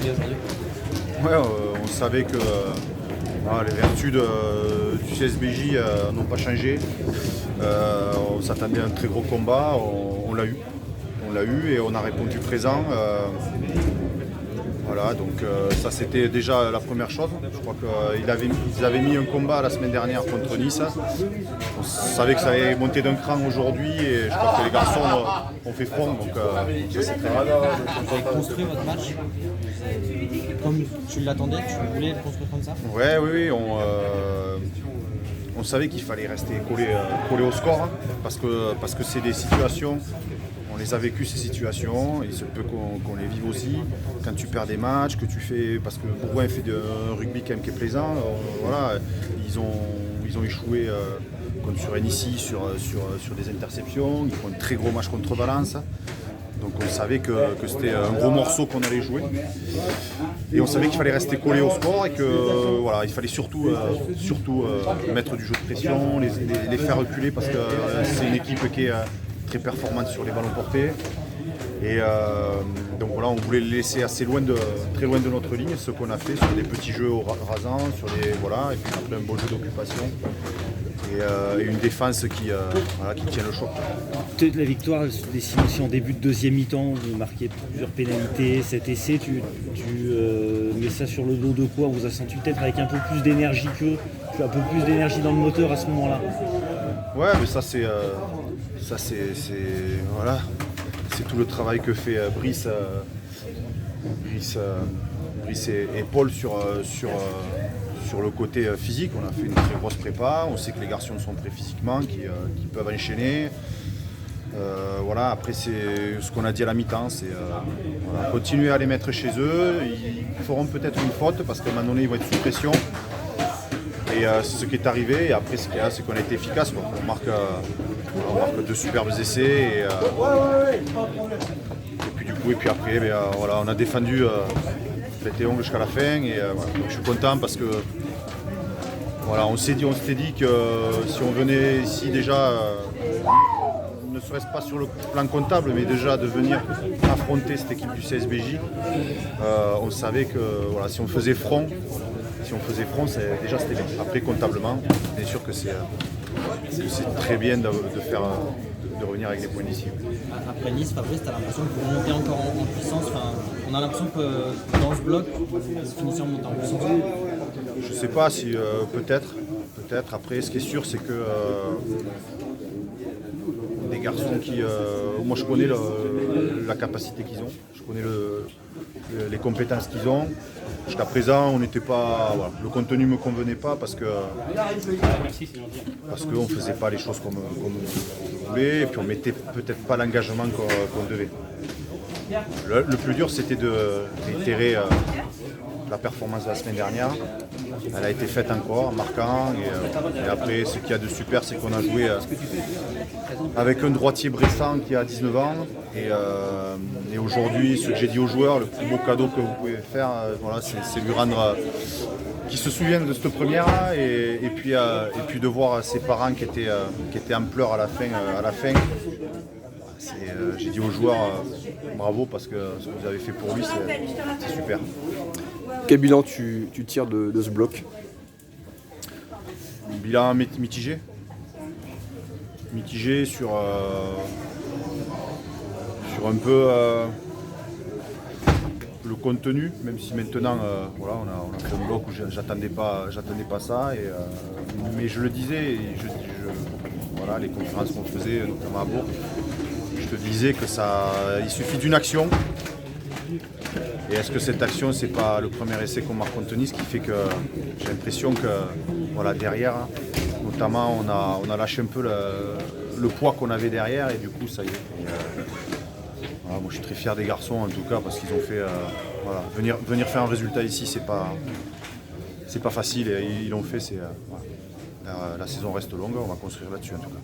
gagner aujourd'hui? Ouais, on savait que les vertus du CSBJ n'ont pas changé. On s'attendait à un très gros combat, on l'a eu. On l'a eu et on a répondu présent. Voilà, donc ça c'était déjà la première chose. Je crois qu'ils avaient mis un combat la semaine dernière contre Nice. On savait que ça allait monter d'un cran aujourd'hui et je crois que les garçons ont fait front. Donc ça c'est très bien. Vous avez construit votre match comme tu l'attendais, tu voulais le construire comme ça? Oui, on savait qu'il fallait rester collé au score hein, parce que c'est des situations. On les a vécues ces situations, il se peut qu'on les vive aussi. Quand tu perds des matchs, que tu fais. Parce que Bourgoin fait un rugby quand même qui est plaisant. Voilà, ils ont échoué contre sur Nice sur des interceptions. Ils font un très gros match contre Valence. Donc on savait que c'était un gros morceau qu'on allait jouer. Et on savait qu'il fallait rester collé au score et que voilà, il fallait surtout mettre du jeu de pression, les faire reculer parce que c'est une équipe qui est très performante sur les ballons portés. Et donc voilà, on voulait les laisser très loin de notre ligne, ce qu'on a fait sur des petits jeux rasants, et puis après un beau jeu d'occupation. Et une défense qui tient le choc. La victoire se dessine aussi en début de deuxième mi-temps, vous marquez plusieurs pénalités, cet essai, tu mets ça sur le dos de quoi? On vous a senti peut-être avec un peu plus d'énergie qu'eux, tu as un peu plus d'énergie dans le moteur à ce moment-là? Ouais, mais ça c'est voilà, c'est tout le travail que fait Brice et Paul sur le côté physique. On a fait une très grosse prépa, on sait que les garçons sont prêts physiquement, qui peuvent enchaîner. Voilà, après c'est ce qu'on a dit à la mi-temps, c'est continuer à les mettre chez eux. Ils feront peut-être une faute parce qu'à un moment donné ils vont être sous pression. Et c'est ce qui est arrivé. Et après ce qu'il y a, c'est qu'on a été efficace. On marque deux superbes essais. Et puis après, voilà, on a défendu tête et ongles jusqu'à la fin. Et voilà, donc je suis content parce que voilà, on s'était dit que si on venait ici déjà, ne serait-ce pas sur le plan comptable, mais déjà de venir affronter cette équipe du CSBJ, on savait que voilà, si on faisait front, déjà c'était bien. Après comptablement, bien sûr que c'est très bien de revenir avec des points d'ici. Après Nice, Fabrice, tu as l'impression que vous montez encore en puissance. Enfin, on a l'impression que dans ce bloc, vous finissez en montant en puissance. Je sais pas si peut-être. Après, ce qui est sûr, c'est que des garçons qui, moi je connais la capacité qu'ils ont, je connais les compétences qu'ils ont. Jusqu'à présent, on n'était pas, voilà, le contenu ne me convenait pas parce qu'on ne faisait pas les choses comme on voulait et puis on ne mettait peut-être pas l'engagement qu'on devait. Le plus dur, c'était de réitérer la performance de la semaine dernière. Elle a été faite encore en marquant et après ce qu'il y a de super, c'est qu'on a joué avec un droitier Bressan qui a 19 ans et aujourd'hui, ce que j'ai dit aux joueurs, le plus beau cadeau que vous pouvez faire, voilà, c'est lui rendre qui se souviennent de cette première et puis de voir ses parents qui étaient en pleurs à la fin. J'ai dit aux joueurs bravo parce que ce que vous avez fait pour lui c'est super. Quel bilan tu tires de ce bloc? Bilan mitigé. Mitigé sur un peu le contenu, même si maintenant voilà, on a fait un bloc où j'attendais pas ça. Mais je le disais, voilà, les conférences qu'on faisait, notamment à Bourg, je te disais que il suffit d'une action. Et est-ce que cette action, c'est pas le premier essai qu'on marque contre Nice qui fait que j'ai l'impression que voilà, derrière, notamment, on a lâché un peu le poids qu'on avait derrière et du coup, ça y est. Voilà, moi, je suis très fier des garçons en tout cas parce qu'ils ont fait voilà, venir faire un résultat ici, c'est pas facile et ils l'ont fait. La saison reste longue, on va construire là-dessus en tout cas.